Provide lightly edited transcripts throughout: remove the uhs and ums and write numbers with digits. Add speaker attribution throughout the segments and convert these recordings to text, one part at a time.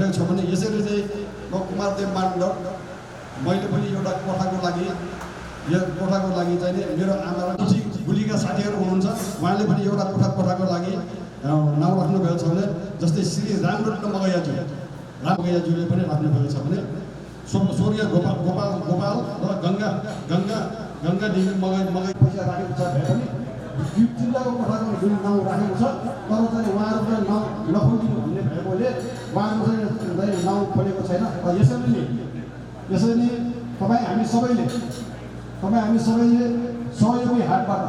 Speaker 1: गरेको छ भने यसरी चाहिँ कुमारदेव मानदण्ड मैले पनि एउटा कोठाको लागि चाहिँ मेरो आमा गुलीका साथीहरू हुनुहुन्छ, उहाँले पनि एउटा कोठाको लागि नाउँ राख्नुभएको छ भने जस्तै श्री रामरत्न मगैयाज्यूले पनि राख्नुभएको छ भने स्वर्गीय गोपाल र गङ्गा देवी मगै पैसा राखेको छ भने पनि जिल्लाको कोठाको जुन नाउँ राखेको छ तर चाहिँ उहाँहरूले नाउँ नखोलिदिनु भन्ने भएकोले उहाँहरू चाहिँ नाउँ खोलेको छैन। यसरी नै हामी सबैले सहयोगी हातबाट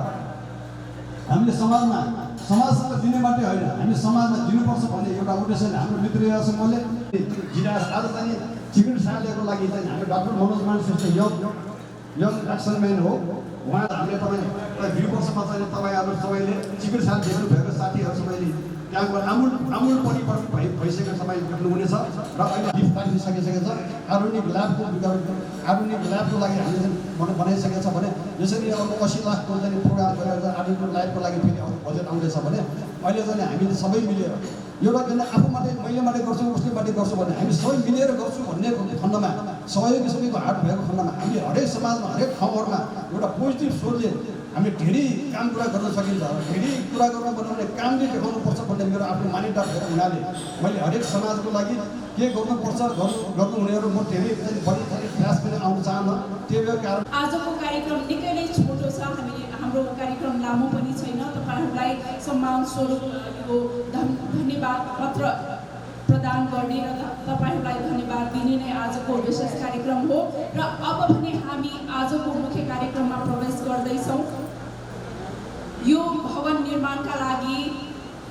Speaker 1: हामीले समाजसँग दिने मात्रै होइन, हामी समाजमा दिनुपर्छ भन्ने एउटा उद्देश्यले हाम्रो मित्र समूहले जिल्ला आज चाहिँ चिकित्सालयको लागि चाहिँ हामी डाक्टर मनोज मान श्रेष्ठ यङ एक्सनम्यान हो। उहाँ हामीले तपाईँ 2 वर्षमा चाहिँ तपाईँहरू सबैले चिकित्सालय देख्नु भएको साथीहरू सबैले त्यहाँको आमूल परिवर्तन भइसकेको तपाईँ देख्नुहुनेछ र अहिले लिफ्ट राखिसकेको छ। आधुनिक ल्याबको लागि हामीले बनाइसकेको छ भने यसरी अब 80 लाखको चाहिँ प्रोग्राम गरेर आधुनिक ल्याबको लागि फेरि बजेट आउँदैछ भने अहिले चाहिँ हामीले सबै मिलेर एउटा किन आफू मात्रै मैले मात्रै गर्छु उसले मात्रै गर्छु भने हामी सबै मिलेर गर्छु भन्ने खण्डमा सहयोगी सबैको हात भएको खण्डमा हामीले हरेक समाजमा हरेक ठाउँहरूमा एउटा पोजिटिभ सोचले हामी धेरै काम कुरा गर्न सकिन्छ। धेरै कुरा गर्न बनाउने कामले देखाउनुपर्छ भन्ने मेरो आफ्नो मान्यता भएको हुनाले मैले हरेक समाजको लागि के गर्नुपर्छ गर्नुहुनेहरू म धेरै बढी प्रयास पनि आउन चाहन्न। त्यही कारण
Speaker 2: आजको कार्यक्रम निकै नै छोटो छ, हाम्रो कार्यक्रम लामो पनि छैन। तपाईँहरूलाई सम्मान स्वरूप यो धन्यवाद पत्र प्रदान गर्ने र तपाईँहरूलाई धन्यवाद दिने नै आजको विशेष कार्यक्रम हो। र अब भने हामी आजको मुख्य कार्यक्रममा प्रवेश गर्दैछौँ। यो भवन निर्माणका लागि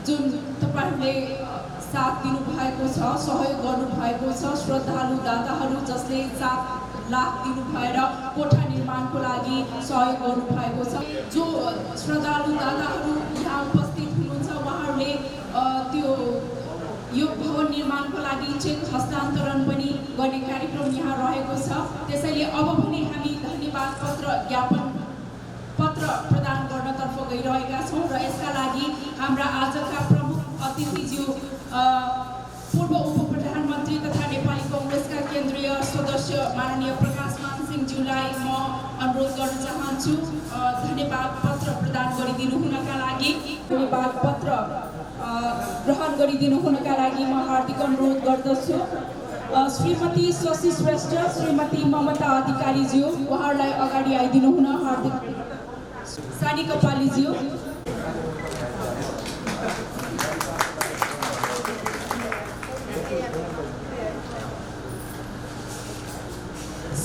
Speaker 2: जुन तपाईँहरूले साथ दिनुभएको छ, सहयोग गर्नुभएको छ, श्रद्धालु दाताहरू जसले 7 लाख दिनु भएर कोठा निर्माणको लागि सहयोग गर्नुभएको छ, जो श्रद्धालु दाताहरू यहाँ उपस्थित हुनुहुन्छ उहाँहरूले यो भवन निर्माणको लागि चेक हस्तान्तरण पनि गर्ने कार्यक्रम यहाँ रहेको छ। त्यसैले अब भने हामी धन्यवाद पत्र प्रदान गर्नतर्फ गइरहेका छौँ र यसका लागि हाम्रा आजका प्रमुख अतिथिज्यू पूर्व उप प्रधानमन्त्री तथा नेपाली कांग्रेसका केन्द्रीय सदस्य माननीय प्रकाश मान सिंहज्यूलाई म अनुरोध गर्न चाहन्छु धन्यवाद पत्र प्रदान गरिदिनु हुनका लागि। धन्यवाद पत्र ग्रहण गरिदिनु हुनका लागि म हार्दिक अनुरोध गर्दछु। श्रीमती शशि श्रेष्ठ, श्रीमती ममता अधिकारीज्यू उहाँहरूलाई अगाडि आइदिनु हुन हार्दिक। सानी कपालीज्यू,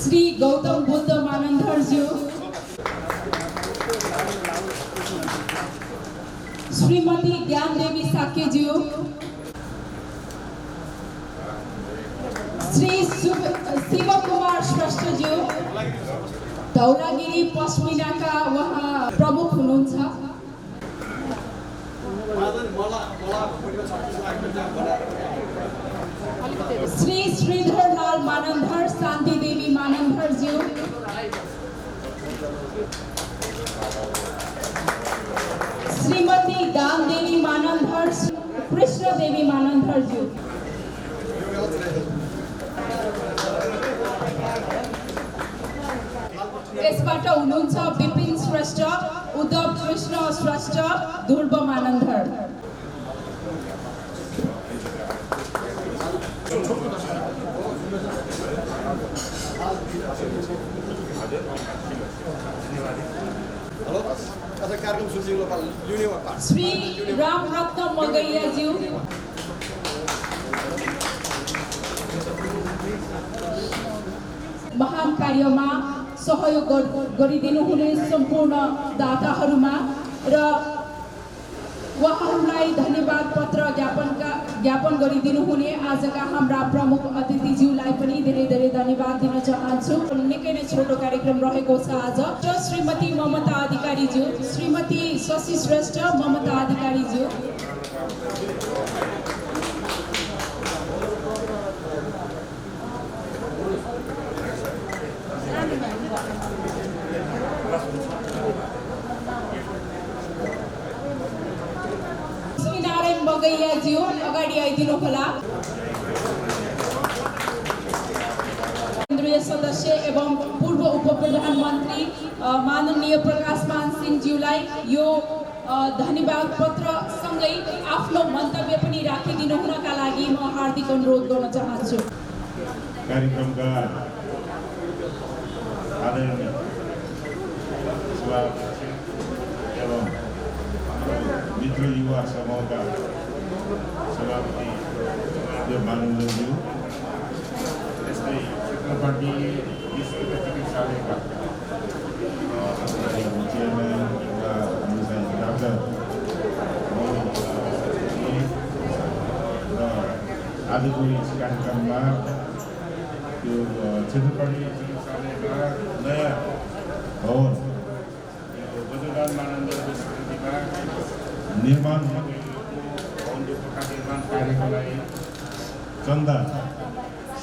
Speaker 2: श्री गौतम बुद्ध मानन्धरज्यू, श्रीमती ज्ञानदेवी साकेज्यू, श्री शिव कुमार श्रेष्ठज्यू धौलागिरी पश्मिनाका उहाँ प्रमुख हुनुहुन्छ। श्री श्रीधर लाल मानन्धर, शान्ति देवी मानन्धरज्यू, श्रीमती दान देवी मानन्धर, कृष्ण देवी मानन्धरज्यू, यसबाट हुनुहुन्छ विपिन श्रेष्ठ, उद्धव कृष्ण श्रेष्ठ, ध्रुव मानन्धर। श्री रामरत्न मगैयाज्यू, महान कार्यमा सहयोग गरिदिनु हुने सम्पूर्ण दाताहरूमा र उहाँहरूलाई धन्यवाद पत्र ज्ञापन गरिदिनु हुने आजका हाम्रा प्रमुख अतिथिज्यूलाई पनि धेरै धेरै धन्यवाद दिन चाहन्छु। निकै नै छोटो कार्यक्रम रहेको छ आज। श्रीमती ममता अधिकारीज्यू, श्रीमती शशि श्रेष्ठ, ममता अधिकारीज्यू, श्री नारायण बगैयाज्यू अगाडि आइदिनु होला। सदस्य एवं पूर्व उप प्रधानमन्त्री माननीय प्रकाशमान सिंहज्यूलाई यो धन्यवाद पत्रसँगै आफ्नो मन्तव्य पनि राखिदिनु हुनका लागि म हार्दिक अनुरोध गर्न चाहन्छु।
Speaker 3: कार्यक्रमका आदरणीय सभाध्यक्ष एवं मित्र युवा समूहका सभापति देव मानन्दज्यू, त्यस्तै क्षेत्रपाटी निःशुल्क चिकित्सालयका चेयरम्यान डाक्टर र आजको यस कार्यक्रममा त्यो क्षेत्रपाटी चिकित्सालयका नयाँ भवन बजरगान मानन्दज्यू स्मृतिमा निर्माण भवनको कोठा निर्माण कार्यको लागि चन्दा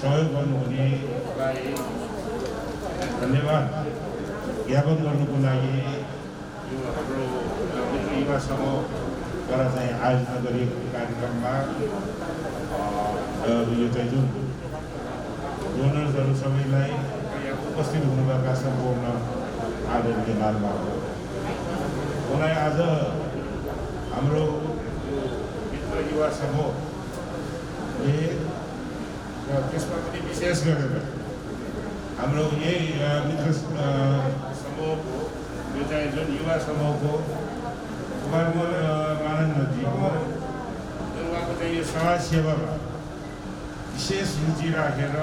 Speaker 3: सहयोग गर्नुहुनेलाई धन्यवाद ज्ञापन गर्नुको लागि यो हाम्रो मित्र युवा समूहद्वारा चाहिँ आयोजना गरिएको कार्यक्रममा यो चाहिँ जुन डोनर्सहरू सबैलाई यहाँ उपस्थित हुनुभएका सम्पूर्ण आदरणीय महानुभावहरू, उनलाई आज हाम्रो मित्र युवा समूहले र त्यसमा पनि विशेष गरेर हाम्रो यही मित्र समूहको यो चाहिँ जुन युवा समूहको मानन्दजीको जुन उहाँको चाहिँ यो समाज सेवामा विशेष रुचि राखेर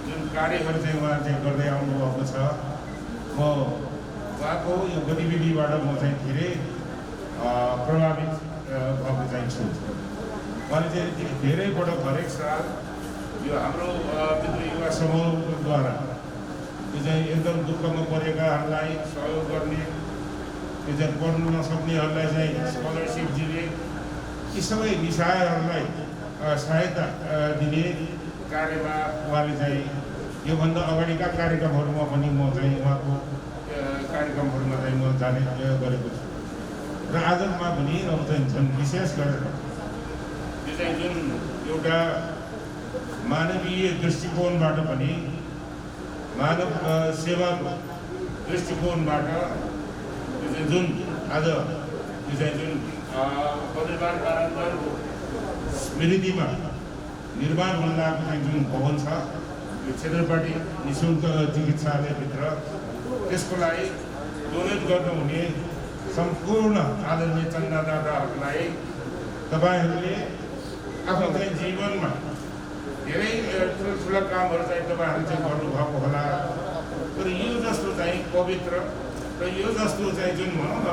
Speaker 3: जुन कार्यहरू चाहिँ उहाँ चाहिँ गर्दै आउनुभएको छ, म उहाँको यो गतिविधिबाट म चाहिँ धेरै प्रभावित भएको चाहिँ छु। उहाँले चाहिँ धेरैपटक हरेक साल यो हाम्रो मित्र युवा समूहद्वारा यो चाहिँ एकदम दुःखमा परेकाहरूलाई सहयोग गर्ने, त्यो चाहिँ पढ्नु नसक्नेहरूलाई चाहिँ स्कलरसिप दिने, यी सबै निशाहरूलाई सहायता दिने कार्यमा उहाँले चाहिँ योभन्दा अगाडिका कार्यक्रमहरूमा पनि म चाहिँ उहाँको कार्यक्रमहरूमा चाहिँ म जाने गरेको छु र आजमा पनि अब चाहिँ झन् विशेष गरेर यो चाहिँ जुन एउटा मानवीय दृष्टिकोणबाट पनि मानव सेवाको दृष्टिकोणबाट यो चाहिँ जुन आज यो चाहिँ जुन बजरगान मानन्दज्यूको स्मृतिमा निर्माण हुन लागेको चाहिँ जुन भवन छ यो क्षेत्रपाटी निःशुल्क चिकित्सालयभित्र, त्यसको लागि डोनेट गर्नुहुने सम्पूर्ण आदरणीय चन्दादाताहरूलाई तपाईँहरूले आफ्नो चाहिँ जीवनमा धेरै ठुल्ठुला कामहरू चाहिँ तपाईँहरूले चाहिँ गर्नुभएको होला, तर यो जस्तो चाहिँ पवित्र र यो जस्तो चाहिँ जुन भनौँ न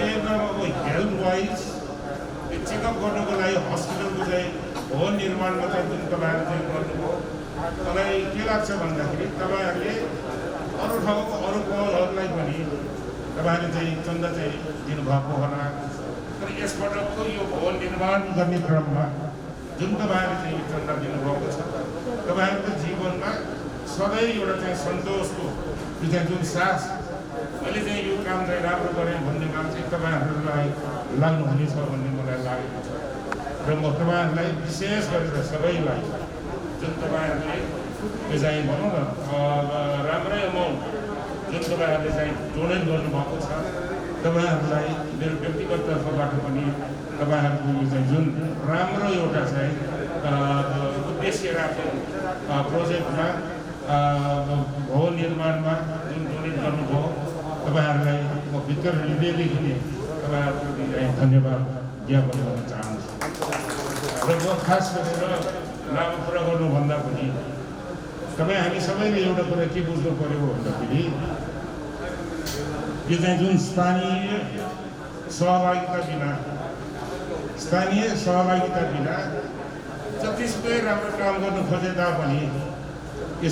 Speaker 3: एकदम अब हेल्थ वाइज यो चेकअप गर्नुको लागि हस्पिटलको चाहिँ भवन निर्माणमा चाहिँ जुन तपाईँहरूले चाहिँ गर्नुभयो, मलाई के लाग्छ भन्दाखेरि तपाईँहरूले अरू ठाउँको अरू पदहरूलाई पनि तपाईँहरूले चाहिँ चन्दा चाहिँ दिनुभएको होला, तर यसपटकको यो भवन निर्माण गर्ने क्रममा जुन तपाईँहरूले चाहिँ चन्दा दिनुभएको छ, तपाईँहरूको जीवनमा सधैँ एउटा चाहिँ सन्तोषको यो चाहिँ जुन सास मैले चाहिँ यो काम चाहिँ राम्रो गरेँ भन्ने काम चाहिँ तपाईँहरूलाई लाग्नुहुनेछ भन्ने मलाई लागेको छ र म तपाईँहरूलाई विशेष गरेर सबैलाई जुन तपाईँहरूले यो चाहिँ भनौँ न राम्रै अमाउन्ट जुन तपाईँहरूले चाहिँ डोनेट गर्नुभएको छ, तपाईँहरूलाई मेरो व्यक्तिगत तर्फबाट पनि तपाईँहरूको यो चाहिँ जुन राम्रो एउटा चाहिँ उद्देश्य राखेर प्रोजेक्टमा भवन निर्माणमा जुन डोनेट गर्नुभयो, तपाईँहरूलाई म भित्र हृदयदेखि नै तपाईँहरूको धन्यवाद ज्ञापन गर्न चाहन्छु र म खास गरेर लामो कुरा गर्नुभन्दा पनि तपाईँ हामी सबैले एउटा कुरा के बुझ्नु पऱ्यो भन्दाखेरि यो चाहिँ जुन स्थानीय सहभागिता बिना जतिसुकै राम्रो काम गर्नु खोजे तापनि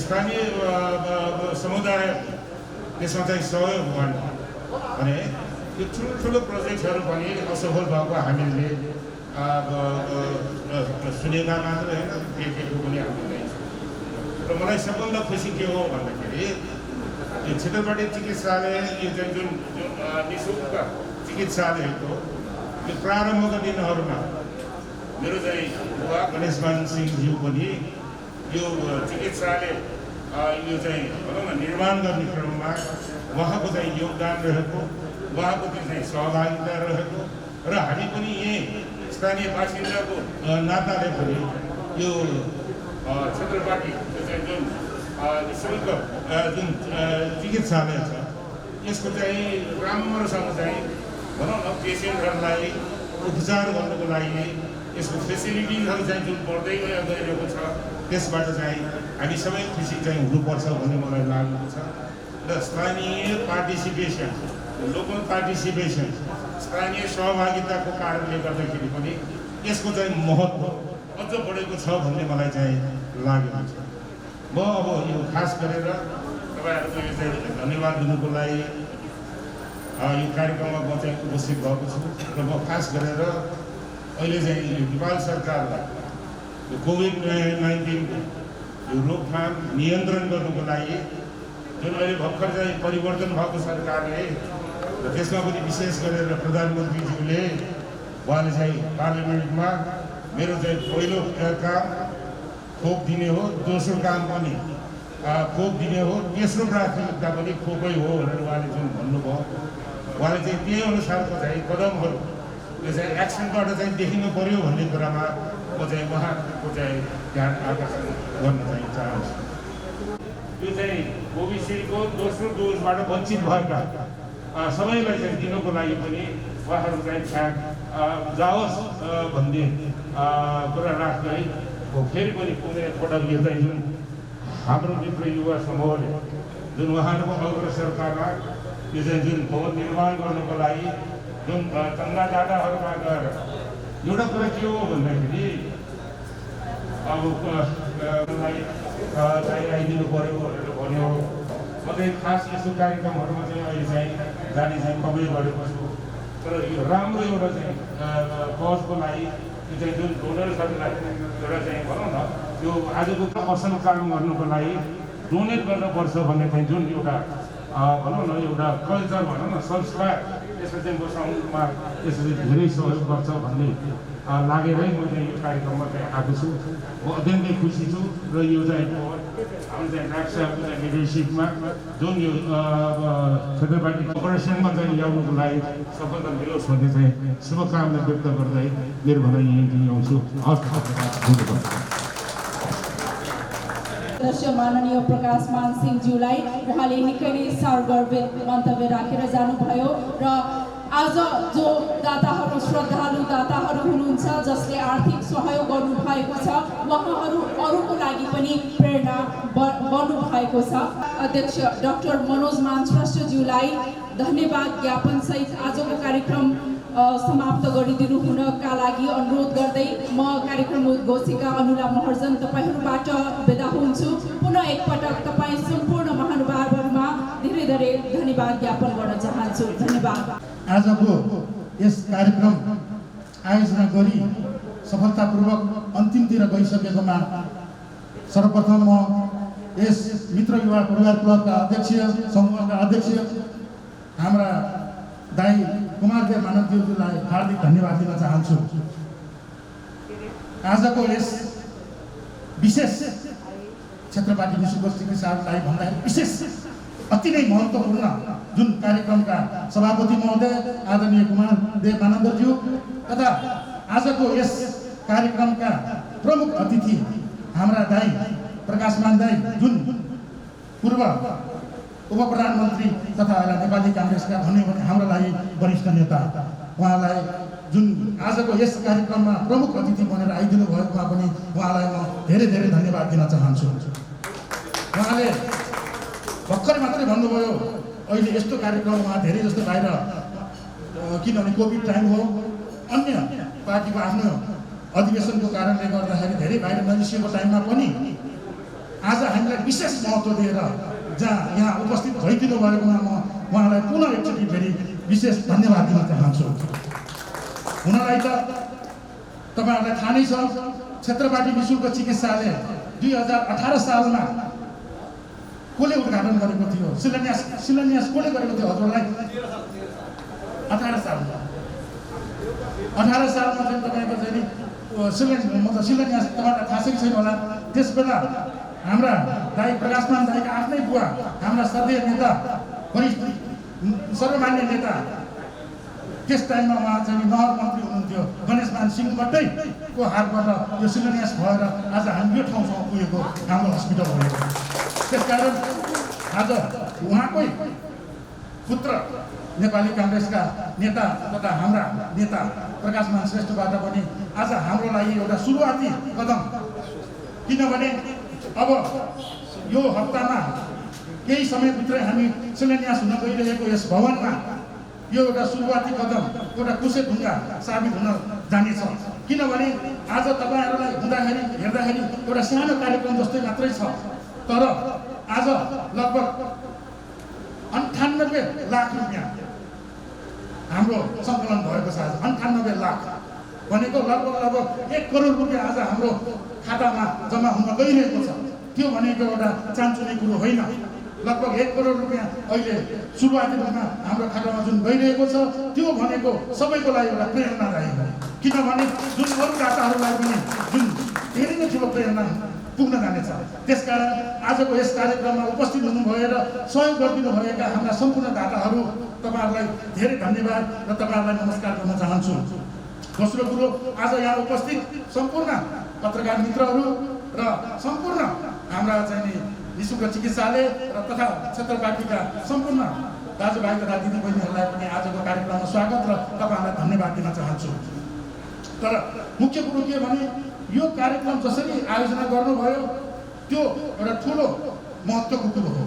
Speaker 3: स्थानीय समुदाय त्यसमा चाहिँ सहयोग भएन भने यो ठुल्ठुलो प्रोजेक्टहरू पनि असफल भएको हामीले सुनेका मात्र होइन, देखेको पनि हामीले र मलाई सबभन्दा खुसी के हो भन्दाखेरि यो क्षेत्रपाटी चिकित्सालय यो चाहिँ जुन निःशुल्क चिकित्सालयको यो प्रारम्भका दिनहरूमा मेरो चाहिँ बुवा गणेशमान सिंहज्यू पनि यो चिकित्सालय यो चाहिँ भनौँ न निर्माण गर्ने क्रममा उहाँको चाहिँ योगदान रहेको, उहाँको चाहिँ सहभागिता रहेको र हामी पनि यही स्थानीय बासिन्दाको नाताले पनि यो क्षेत्रपाटी जुन निःशुल्क जुन चिकित्सालय छ यसको चाहिँ राम्रोसँग चाहिँ भनौँ न पेसेन्टहरूलाई उपचार गर्नको लागि यसको फेसिलिटिजहरू चाहिँ जुन बढ्दै गइरहेको छ त्यसबाट चाहिँ हामी सबै खुसी चाहिँ हुनुपर्छ भन्ने मलाई लागेको छ र स्थानीय पार्टिसिपेसन, लोकल पार्टिसिपेसन, स्थानीय सहभागिताको कारणले गर्दाखेरि पनि यसको चाहिँ महत्त्व अझ बढेको छ भन्ने मलाई चाहिँ लागेको छ। म अब यो खास गरेर तपाईँहरूको यो चाहिँ धन्यवाद दिनुको लागि यो कार्यक्रममा म चाहिँ उपस्थित भएको छु र म खास गरेर अहिले चाहिँ यो नेपाल सरकारलाई यो कोभिड-19 यो रोकथाम नियन्त्रण गर्नुको लागि जुन अहिले भर्खर चाहिँ परिवर्तन भएको सरकारले र त्यसमा पनि विशेष गरेर प्रधानमन्त्रीज्यूले उहाँले चाहिँ पार्लियामेन्टमा मेरो चाहिँ पहिलो काम खोप दिने हो, दोस्रो काम पनि खोप दिने हो, तेस्रो प्राथमिकता पनि खोपै हो भनेर उहाँले जुन भन्नुभयो, उहाँले चाहिँ त्यही अनुसारको चाहिँ कदमहरू यो चाहिँ एक्सनबाट चाहिँ देखिनु पर्यो भन्ने कुरामा म चाहिँ उहाँको चाहिँ ध्यान आकर्षण गर्न चाहिँ चाहन्छु। यो चाहिँ कोभिसिल्डको दोस्रो डोजबाट वञ्चित भएका सबैलाई चाहिँ दिनको लागि पनि उहाँहरू चाहिँ छ्याक जाओस् भन्ने कुरा राख्दै फेरि पनि कुनै एकपटक यो चाहिँ जुन हाम्रो मित्र युवा समूहले जुन उहाँहरूको अग्रसरतामा यो चाहिँ जुन भवन निर्माण गर्नको लागि जुन चन्दादाताहरूमा गएर एउटा कुरा के हो भन्दाखेरि अब चाहिँ आइदिनु पऱ्यो भनेर भन्यो। म चाहिँ खास यस्तो कार्यक्रमहरूमा चाहिँ अहिले चाहिँ जाने चाहिँ कमै गरेको छु तर यो राम्रो एउटा चाहिँ कजको लागि यो चाहिँ जुन डोनर्सहरूलाई एउटा चाहिँ भनौँ न यो आजको असल काम गर्नुको लागि डोनेट गर्नुपर्छ भन्ने चाहिँ जुन एउटा भनौँ न एउटा कल्चर भनौँ न संस्कार यसमा चाहिँ बसाउनुमा यसले धेरै सहयोग गर्छ भन्ने लागेरै म चाहिँ यो कार्यक्रममा चाहिँ आएको छु। म अत्यन्तै खुसी छु र यो चाहिँ हाम्रो चाहिँ नाक्साको चाहिँ लिडरसिपमा जुन यो क्षेत्रपाटी अपरेसनमा चाहिँ ल्याउनुको लागि सफलता मिलोस् भन्ने चाहिँ शुभकामना व्यक्त गर्दै मेरो भनाइ यहीँ आउँछु।
Speaker 2: सदस्य माननीय प्रकाशमान सिंहज्यूलाई उहाँले निकै नै सारगर्भित मन्तव्य राखेर जानुभयो र आज जो दाताहरू श्रद्धालु दाताहरू हुनुहुन्छ जसले आर्थिक सहयोग गर्नुभएको छ उहाँहरू अरूको लागि पनि प्रेरणा बन्नुभएको छ। अध्यक्ष डाक्टर मनोज मान श्रेष्ठज्यूलाई धन्यवाद ज्ञापन सहित आजको कार्यक्रम समाप्त गरिदिनु हुनका लागि अनुरोध गर्दै म कार्यक्रम उद्घोषिका अनुला महर्जन तपाईँहरूबाट बिदा हुन्छु। पुनः एकपटक तपाईँ सम्पूर्ण महानुभावहरूमा धेरै धेरै धन्यवाद ज्ञापन गर्न चाहन्छु। धन्यवाद।
Speaker 4: आजको यस कार्यक्रम आयोजना गरी सफलतापूर्वक अन्तिमतिर गइसकेकोमा सर्वप्रथम म यस मित्र युवा परिवार क्लबका अध्यक्ष समूहका अध्यक्ष हाम्रा दाई कुमारदेव मानवज्यूलाई हार्दिक धन्यवाद दिन चाहन्छु। आजको यस विशेष क्षेत्रपाटी निःशुल्क चिकित्सालय भन्दाखेरि विशेष अति नै महत्त्वपूर्ण जुन कार्यक्रमका सभापति महोदय आदरणीय कुमारदेव मानवज्यू तथा आजको यस कार्यक्रमका प्रमुख अतिथि हाम्रा दाई प्रकाशमान दाई जुन पूर्व उप प्रधानमन्त्री तथा नेपाली काङ्ग्रेसका भन्ने हाम्रो लागि वरिष्ठ नेता उहाँलाई जुन आजको यस कार्यक्रममा प्रमुख अतिथि बनेर आइदिनु भएकोमा पनि उहाँलाई म धेरै धेरै धन्यवाद दिन चाहन्छु। उहाँले भर्खर मात्रै भन्नुभयो अहिले यस्तो कार्यक्रम उहाँ धेरै जस्तो बाहिर किनभने कोभिड टाइम हो अन्य पार्टीको आफ्नो अधिवेशनको कारणले गर्दाखेरि धेरै बाहिर ननिस्किएको टाइममा पनि आज हामीलाई विशेष महत्त्व दिएर जहाँ यहाँ उपस्थित भइदिनु भएकोमा म उहाँलाई पुनः एकचोटि फेरि विशेष धन्यवाद दिन चाहन्छु। हुनलाई त तपाईँहरूलाई थाहा नै छ क्षेत्रपाटी निःशुल्क चिकित्सालय 2018 सालमा कसले उद्घाटन गरेको थियो, शिलान्यास कसले गरेको थियो हजुरलाई? 18 सालमा चाहिँ तपाईँको चाहिँ शिलान्यास तपाईँलाई थाहा छ कि छैन होला। त्यस बेला हाम्रा दाइ प्रकाशमान दाइका आफ्नै बुवा, हाम्रा श्रद्धेय नेता, वरिष्ठ सर्वमान्य नेता, त्यस टाइममा उहाँ चाहिँ नहर मन्त्री हुनुहुन्थ्यो गणेशमान सिंहबाटै को हातबाट यो शिलान्यास भएर आज हामी यो ठाउँसम्म पुगेको हाम्रो हस्पिटल भएको। त्यसकारण आज उहाँकै पुत्र नेपाली काङ्ग्रेसका नेता तथा हाम्रा नेता प्रकाशमान श्रेष्ठबाट पनि आज हाम्रो लागि एउटा सुरुवाती कदम, किनभने अब यो हप्तामा केही समयभित्रै हामी शिलान्यास हुन गइरहेको यस भवनमा यो एउटा सुरुवाती कदम, एउटा कुशे ढुङ्गा साबित हुन जानेछ। किनभने आज तपाईँहरूलाई हेर्दाखेरि एउटा सानो कार्यक्रम जस्तै मात्रै छ, तर आज लगभग 98 लाख रुपियाँ हाम्रो सङ्कलन भएको छ। आज 98 लाख भनेको लगभग 1 करोड रुपियाँ आज हाम्रो खातामा जम्मा हुन गइरहेको छ। त्यो भनेको एउटा चान्चुने कुरो होइन। लगभग 1 करोड रुपियाँ अहिले सुरुवाती रूपमा हाम्रो खातामा जुन गइरहेको छ, त्यो भनेको सबैको लागि एउटा प्रेरणादायी हो। किनभने जुन अरू दाताहरूलाई पनि जुन धेरै नै ठुलो प्रेरणा पुग्न जानेछ। त्यसकारण आजको यस कार्यक्रममा उपस्थित हुनुभएर सहयोग गरिदिनु भएका हाम्रा सम्पूर्ण दाताहरू, तपाईँहरूलाई धेरै धन्यवाद र तपाईँहरूलाई नमस्कार गर्न चाहन्छु। दोस्रो कुरो, आज यहाँ उपस्थित सम्पूर्ण पत्रकार मित्रहरू र सम्पूर्ण हाम्रा चाहिँ निःशुल्क चिकित्सालय र तथा क्षेत्र पार्टीका सम्पूर्ण दाजुभाइ तथा दिदीबहिनीहरूलाई पनि आजको कार्यक्रममा स्वागत र तपाईँहरूलाई धन्यवाद दिन चाहन्छु। तर मुख्य कुरो के भने यो कार्यक्रम जसरी आयोजना गर्नुभयो त्यो एउटा ठुलो महत्त्वको कुरो हो।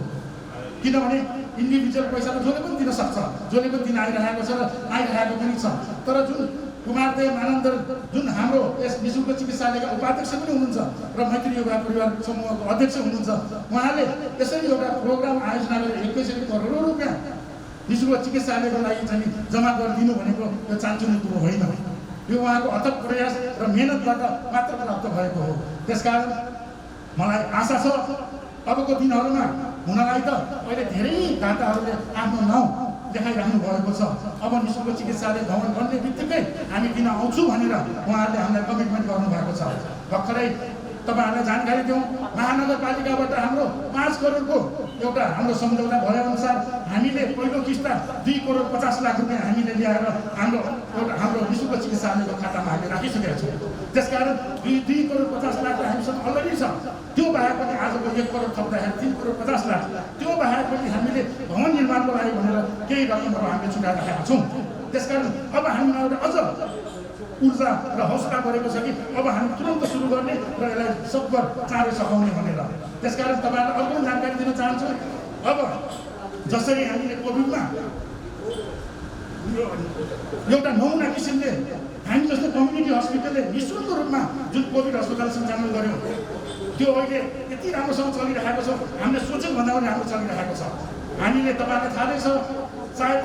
Speaker 4: किनभने इन्डिभिजुअल पैसा त जसले पनि दिन सक्छ, जसले पनि दिन आइरहेको छ र आइरहेको पनि छ। तर जुन कुमारदेव मानन्दर जुन हाम्रो यस निःशुल्क चिकित्सालयका उपाध्यक्ष पनि हुनुहुन्छ र मैत्री युवा परिवार समूहको अध्यक्ष हुनुहुन्छ, उहाँले यसरी एउटा प्रोग्राम आयोजना गरेर 21 करोड रुपियाँ निःशुल्क चिकित्सालयको लागि चाहिँ जम्मा गरिदिनु भनेको यो चान्चुने कुरो होइन। यो उहाँको अथक प्रयास र मेहनतबाट मात्र प्राप्त भएको हो। त्यसकारण मलाई आशा छ अबको दिनहरूमा हुनलाई त अहिले धेरै दाताहरूले आफ्नो नाउँ देखाइराख्नु भएको छ। अब निःशुल्क चिकित्सालय भवन बन्ने बित्तिकै हामी दिन आउँछु भनेर उहाँहरूले हामीलाई कमिटमेन्ट गर्नुभएको छ। भर्खरै तपाईँहरूलाई जानकारी दिउँ, महानगरपालिकाबाट हाम्रो 5 करोडको एउटा हाम्रो सम्झौता भएअनुसार हामीले पहिलो किस्ता 2 करोड 50 लाख रुपियाँ हामीले ल्याएर हाम्रो निःशुल्क चिकित्सालयको खातामा हामीले राखिसकेका छौँ। त्यसकारण 2 करोड 50 लाख हामीसँग अलरेडी छ। त्यो बाहेक पनि आजको 1 करोड थप्दाखेरि 3 करोड 50 लाख, त्यो बाहेक पनि हामीले भवन निर्माणको लागि भनेर केही रकमहरू हामीले छुटाएर राखेका छौँ। त्यसकारण अब हामीमा एउटा अझ ऊर्जा र हौसला बढेको छ कि अब हामी तुरन्त सुरु गर्ने र यसलाई सकभर चाँडै सघाउने भनेर। त्यसकारण तपाईँहरूलाई अर्को पनि जानकारी दिन चाहन्छु। अब जसरी हामीले कोभिडमा एउटा नमुना किसिमले हामी जस्तो कम्युनिटी हस्पिटलले निःशुल्क रूपमा जुन कोभिड अस्पताल सञ्चालन गऱ्यौँ, त्यो अहिले यति राम्रोसँग चलिरहेको छ, हामीले सोचेको भन्दा पनि राम्रो चलिरहेको छ। हामीले तपाईँलाई थाहा नै छ, सायद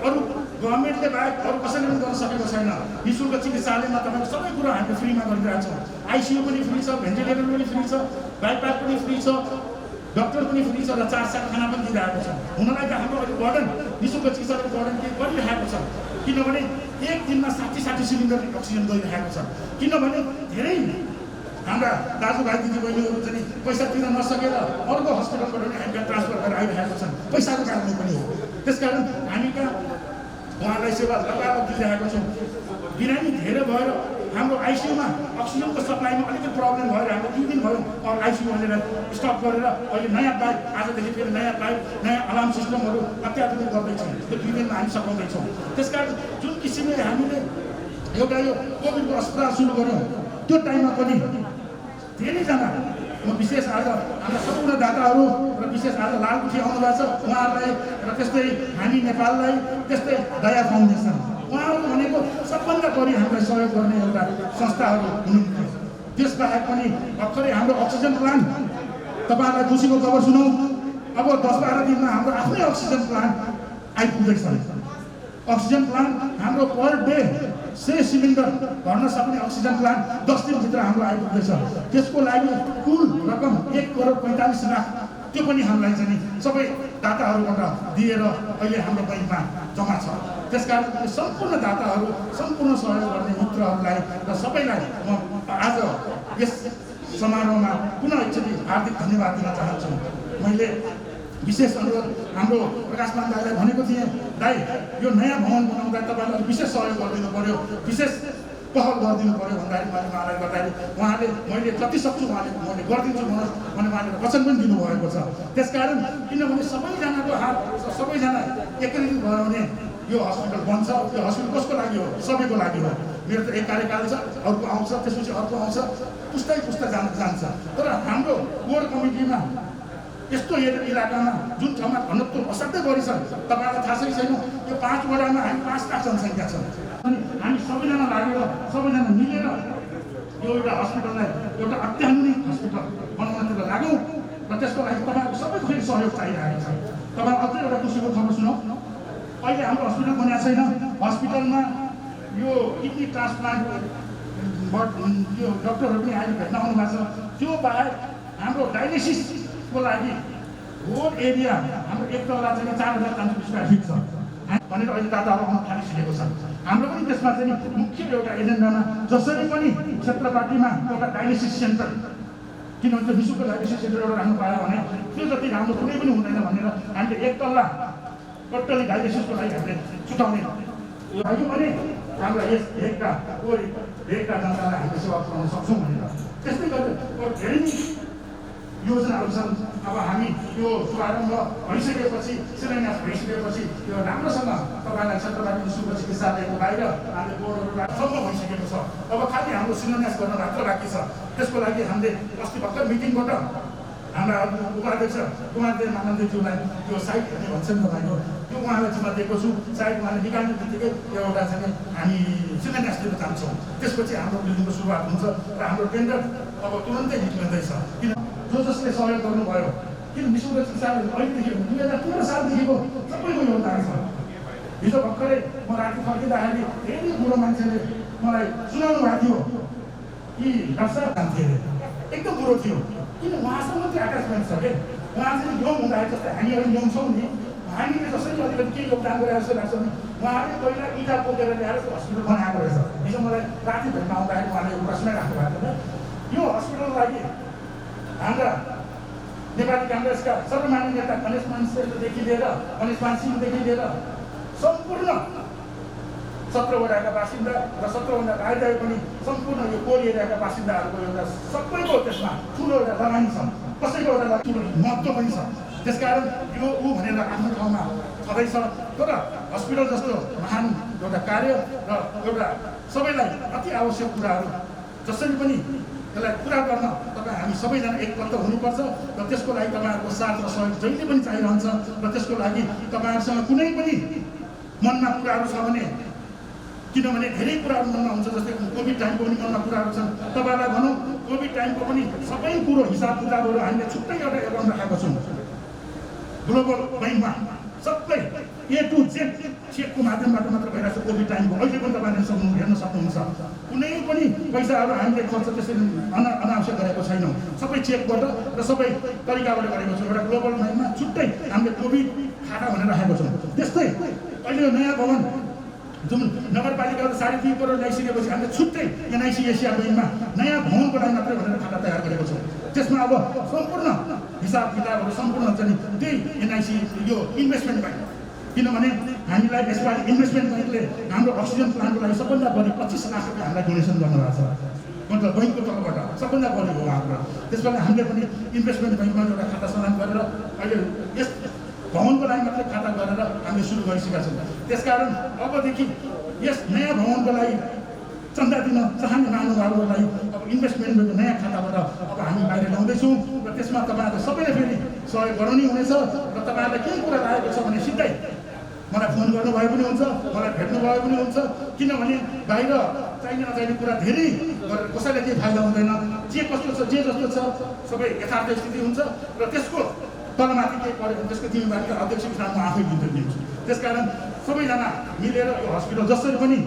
Speaker 4: अरू गभर्मेन्टले बाहेक अरू कसैले पनि गर्न सकेको छैन। निःशुल्क चिकित्सालयमा तपाईँको सबै कुरा हामीले फ्रीमा गरिरहेको छौँ। आइसियू पनि फ्री छ, भेन्टिलेटर पनि फ्री छ, बाइपास पनि फ्री छ, डक्टर पनि फ्री छ र 4 साल खाना पनि दिइरहेको छ। हुनलाई त हाम्रो अहिले बर्डन निःशुल्क चिकित्सालयको बर्डन के गरिरहेको छ, किनभने एक दिनमा 60 सिलिन्डर अक्सिजन गइरहेको छ। किनभने धेरै हाम्रा दाजुभाइ दिदीबहिनीहरू चाहिँ पैसा तिर्न नसकेर अर्को हस्पिटलबाट पनि हामीलाई ट्रान्सफर गरेर आइरहेको छन्, पैसाको कारणले पनि हो। त्यसकारण हामी कहाँ उहाँलाई सेवा लगातार दिइरहेको छौँ। बिरामी धेरै भएर हाम्रो आइसियूमा अक्सिजनको सप्लाईमा अलिकति प्रब्लम भएर हाम्रो 2 दिन भयो अब आइसियू भनेर स्टप गरेर अहिले नयाँ पाइप, आजदेखि फेरि नयाँ पाइप, नयाँ अलार्म सिस्टमहरू अत्याधुनिक गर्दैछौँ। त्यो 2 दिनमा हामी सघाउँदैछौँ। त्यसकारण जुन किसिमले हामीले एउटा यो कोभिडको अस्पताल सुरु गऱ्यौँ, त्यो टाइममा पनि धेरैजना, म विशेष आज हाम्रा सम्पूर्ण दाताहरू र विशेष आज लालकुठी आउनुभएको छ उहाँहरूलाई र त्यस्तै हामी नेपाललाई, त्यस्तै दया फाउन्डेसन, उहाँहरू भनेको सबभन्दा बढी हामीलाई सहयोग गर्ने एउटा संस्थाहरू हुनुहुन्थ्यो। त्यसबाहेक पनि भर्खरै हाम्रो अक्सिजन प्लान्ट, तपाईँहरूलाई खुसीको खबर सुनौँ, अब 10-12 दिनमा हाम्रो आफ्नै अक्सिजन प्लान्ट आइपुग्दैछ। अक्सिजन प्लान्ट हाम्रो पर डे 6 सिलिन्डर भर्न सक्ने अक्सिजन प्लान्ट 10 दिनभित्र हाम्रो आइपुग्दैछ। त्यसको लागि कुल रकम 1 करोड 45 लाख त्यो पनि हामीलाई चाहिँ सबै दाताहरूबाट दिएर अहिले हाम्रो बैङ्कमा जम्मा छ। त्यसकारण सम्पूर्ण दाताहरू, सम्पूर्ण सहयोग गर्ने मित्रहरूलाई र सबैलाई म आज यस समारोहमा पुनः एकचोटि हार्दिक धन्यवाद दिन चाहन्छु। मैले विशेष अनुरोध हाम्रो प्रकाशमान दाईलाई भनेको थिएँ, दाई यो नयाँ भवन बनाउँदा तपाईँलाई विशेष सहयोग गरिदिनु पर्यो, विशेष पहल गरिदिनु पर्यो भन्दाखेरि मैले उहाँलाई गर्दाखेरि उहाँले मैले जति सक्छु मैले गरिदिन्छु भने उहाँले वचन पनि दिनुभएको छ। त्यसकारण किनभने सबैजनाको हात सबैजना एकत्रित भयो भने यो हस्पिटल बन्छ। यो हस्पिटल कसको लागि हो? सबैको लागि हो। मेरो त एक कार्यकाल छ, अर्को आउँछ, त्यसपछि अर्को आउँछ, पुस्ता जान्छ। तर हाम्रो कोर कमिटीमा यस्तो इलाकामा जुन ठाउँमा घनत्व असाध्यै बढी छ, तपाईँलाई थाहा छैन, यो 5 वडामा हामी 5 लाख जनसङ्ख्या छ। अनि हामी सबैजना लागेर सबैजना मिलेर यो एउटा हस्पिटललाई एउटा अत्याधुनिक हस्पिटल बनाउनतिर लागौँ र त्यसको लागि तपाईँहरूको सबैको फेरि सहयोग चाहिरहेको छ। तपाईँ अझै एउटा खुसीको खबर सुनौ, अहिले हाम्रो हस्पिटल बनिएको छैन। हस्पिटलमा यो किडनी ट्रान्सप्लान्ट यो डक्टरहरू पनि अहिले भेट्न आउनु भएको छ। त्यो बाहेक हाम्रो डायलिसिसको लागि होल एरिया हाम्रो एक तल्ला चाहिँ 4000 स्क्वायर फिट छ भनेर अहिले दाताहरू आउन थालिसकेको छ। हाम्रो पनि त्यसमा चाहिँ मुख्य एउटा एजेन्डामा जसरी पनि क्षेत्रपाटीमा एउटा डायलिसिस सेन्टर, किनभने त्यो निःशुल्क डायलिसिस सेन्टर एउटा राख्नु पायो भने त्यो जति राम्रो कुनै पनि हुँदैन भनेर हामीले एक तल्ला टोटली डायलिसिसको लागि हामीले छुटाउने लागि भने हाम्रा यस भेगका जनतालाई हामीले सेवा पुऱ्याउन सक्छौँ भनेर। त्यस्तै गरेर धेरै नै योजनाहरू छन्। अब हामी यो शुभारम्भ भइसकेपछि, शिलान्यास भइसकेपछि यो राम्रोसँग तपाईँलाई क्षेत्रपाटी निःशुल्क चिकित्सालयको बाहिर हामीले बोर्डहरू सम्म भइसकेको छ। अब खालि हाम्रो शिलान्यास गर्न मात्र बाँकी छ। त्यसको लागि हामीले अस्ति भर्खर मिटिङबाट हाम्रा उपाध्यक्ष कुमारदेव मानन्दज्यूलाई त्यो साइट हेर्ने भन्छ नि तपाईँको, त्यो उहाँलाई जिम्मा दिएको छु। साइट उहाँले निकाल्ने बित्तिकै एउटा चाहिँ हामी शिलान्यास दिन चाहन्छौँ। त्यसपछि हाम्रो बिल्डिङको सुरुवात हुन्छ र हाम्रो टेन्डर अब तुरन्तै निक्लिँदैछ। किन जसले सहयोग गर्नुभयो, किन निःशुल्क चिकित्सालय अहिलेदेखि 2013 सालदेखिको सबैको योगदान छ। हिजो भर्खरै म राति फर्किँदाखेरि धेरै बुढो मान्छेले मलाई सुनाउनु भएको थियो कि डाक्टर जान्थे अरे, एकदम बुढो थियो। किन उहाँसँग मात्रै अट्याचमेन्ट छ कि उहाँ चाहिँ यङ हुँदाखेरि जस्तै हामी अहिले यङ छौँ नि, हामीले जसरी अलिकति केही योगदान गरेर जस्तो लाग्छ नि, उहाँले पहिला इँटा पोकेर ल्याएर हस्पिटल बनाएको रहेछ। हिजो मलाई राति भेट्न आउँदाखेरि उहाँले एउटा सुनाइराख्नु भएको थियो, यो हस्पिटलको लागि हाम्रा नेपाली काङ्ग्रेसका सर्वमान्य नेता गणेश मान श्रेष्ठदेखि लिएर गणेश मान सिंहदेखि लिएर सम्पूर्ण 17 वडाका बासिन्दा र 17 वडा बाहिर पनि सम्पूर्ण यो कोर एरियाका बासिन्दाहरूको एउटा सबैको त्यसमा ठुलो एउटा लगानी छ। कसैको एउटा ठुलो महत्त्व पनि छ। त्यसकारण यो भनेर आफ्नो ठाउँमा छँदैछ। तर हस्पिटल जस्तो महान एउटा कार्य र एउटा सबैलाई अति आवश्यक कुराहरू जसरी पनि त्यसलाई पुरा गर्न तपाईँ हामी सबैजना एकपल्ट हुनुपर्छ र त्यसको लागि तपाईँहरूको साथ र सहयोग जहिले पनि चाहिरहन्छ। र त्यसको लागि तपाईँहरूसँग कुनै पनि मनमा कुराहरू छ भने, किनभने धेरै कुराहरू मनमा हुन्छ, जस्तै कोभिड टाइमको पनि मनमा कुराहरू छन्। तपाईँलाई भनौँ, कोभिड टाइमको पनि सबै कुरो हिसाब किताबहरू हामीले छुट्टै एउटा एकाउन्ट राखेको छौँ ग्लोबल ब्याङ्कमा। सबै A to Z चेकको माध्यमबाट मात्र भइरहेको छ कोभिड टाइमको। अहिले पनि तपाईँहरूले हेर्न सक्नुहुन्छ। कुनै पनि पैसाहरू हामीले खर्च त्यसरी अनावश्यक गरेको छैनौँ। सबै चेकबाट र सबै तरिकाबाट गरेको छौँ। एउटा ग्लोबल ब्याङ्कमा छुट्टै हामीले कोभिड खाता भनेर राखेको छौँ। त्यस्तै अहिले यो नयाँ भवन जुन नगरपालिकाबाट 3.5 करोड ल्याइसकेपछि हामीले छुट्टै NIC एसिया ब्याङ्कमा नयाँ भवनको लागि मात्रै भनेर खाता तयार गरेको छौँ। त्यसमा अब सम्पूर्ण हिसाब किताबहरू सम्पूर्ण चाहिँ त्यही NIC यो इन्भेस्टमेन्ट ब्याङ्क, किनभने हामीलाई यसपालि इन्भेस्टमेन्ट ब्याङ्कले हाम्रो अक्सिजन प्लान्टको लागि सबभन्दा बढी 25 लाख रुपियाँ हामीलाई डोनेसन गर्नुभएको छ। मतलब बैङ्कको तर्फबाट सबभन्दा बढी हो हाम्रो। त्यसबाट हामीले पनि इन्भेस्टमेन्ट ब्याङ्कमा एउटा खाता सञ्चालन गरेर अहिले यस भवनको लागि मात्रै खाता गरेर हामीले सुरु गरिसकेका छौँ। त्यसकारण अबदेखि यस नयाँ भवनको लागि चन्दा दिन चाहने महानुभावहरूलाई अब इन्भेस्टमेन्ट नयाँ खाताबाट अब हामी बाहिर ल्याउँदैछौँ र त्यसमा तपाईँहरूले सबैले फेरि सहयोग गराउनै हुनेछ। र तपाईँहरूलाई केही कुरा लागेको छ भने सिधै मलाई फोन गर्नुभयो पनि हुन्छ, मलाई भेट्नुभयो पनि हुन्छ। किनभने बाहिर चाहिने नचाहिने कुरा धेरै गरेर कसैलाई केही फाइदा हुँदैन। जे कस्तो छ, जे जस्तो छ सबै यथार्थ स्थिति हुन्छ र त्यसको तलमाथि केही पऱ्यो भने त्यसको जिम्मेवारी अध्यक्षको साथमा आफै दिन्छु। त्यसकारण सबैजना मिलेर यो हस्पिटल जसरी पनि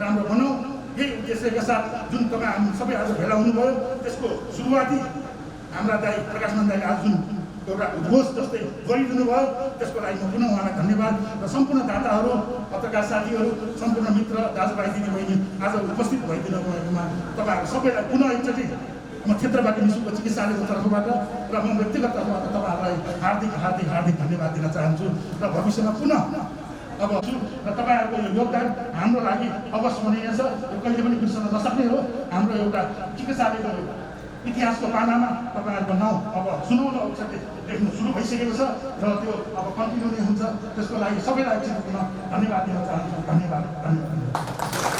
Speaker 4: राम्रो बनाऊ, यही उद्देश्यका साथ जुन तपाईँ हामी सबै आज भेला हुनुभयो त्यसको सुरुवाती हाम्रा दाई प्रकाशमान दाईले आज जुन एउटा उद्घोष जस्तै गरिदिनु भयो। त्यसको लागि म पुनः उहाँलाई धन्यवाद र सम्पूर्ण दाताहरू, पत्रकार साथीहरू, सम्पूर्ण मित्र, दाजुभाइ दिदीबहिनी आज उपस्थित भइदिनु भएकोमा तपाईँहरू सबैलाई पुनः एकचोटि म क्षेत्रबाट निःशुल्क चिकित्सालयको तर्फबाट र म व्यक्तिगत तर्फबाट तपाईँहरूलाई हार्दिक हार्दिक हार्दिक धन्यवाद दिन चाहन्छु र भविष्यमा पुनः अब र तपाईँहरूको यो योगदान हाम्रो लागि अवस्मरणीय छ। यो कहिले पनि बिर्सन नसक्ने हो। हाम्रो एउटा चिकित्सालयको इतिहासको पानामा तपाईँहरूको नाउँ अब सुनौलो औषधि लेख्नु सुरु भइसकेको छ र त्यो अब कन्टिन्यू नै हुन्छ। त्यसको लागि सबैलाई एकचोटि पुनः धन्यवाद दिन चाहन्छु। धन्यवाद।